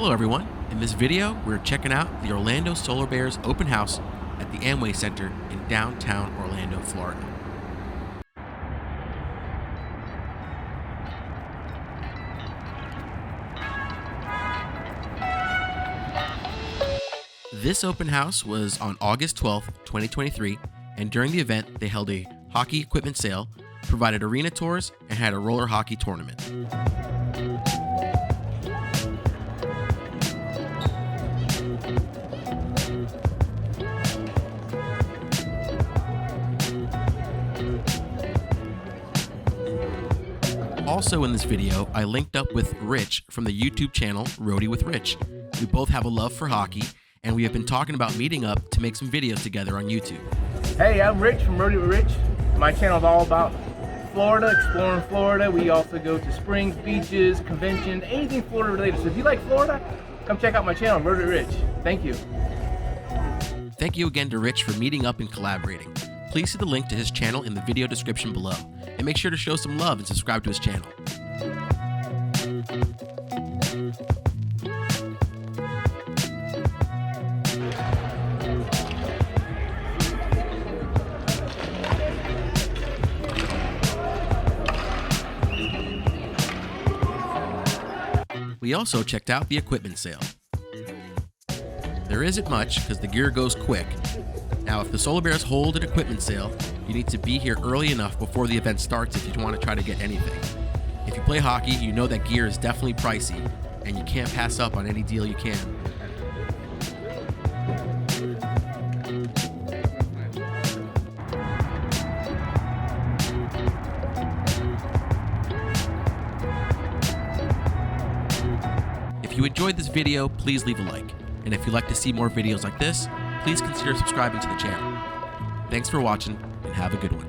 Hello everyone, in this video we're checking out the Orlando Solar Bears open house at the Amway Center in downtown Orlando, Florida. This open house was on August 12th, 2023, and during the event they held a hockey equipment sale, provided arena tours, and had a roller hockey tournament. Also in this video, I linked up with Rich from the YouTube channel Roadie with Rich. We both have a love for hockey, and we have been talking about meeting up to make some videos together on YouTube. Hey, I'm Rich from Roadie with Rich. My channel is all about Florida, exploring Florida. We also go to springs, beaches, conventions, anything Florida related. So if you like Florida, come check out my channel, Roadie with Rich. Thank you. Thank you again to Rich for meeting up and collaborating. Please see the link to his channel in the video description below, and make sure to show some love and subscribe to his channel. We also checked out the equipment sale. There isn't much because the gear goes quick. Now, if the Solar Bears hold an equipment sale, you need to be here early enough before the event starts if you want to try to get anything. If you play hockey, you know that gear is definitely pricey, and you can't pass up on any deal you can. If you enjoyed this video, please leave a like. And if you'd like to see more videos like this, please consider subscribing to the channel. Thanks for watching, and have a good one.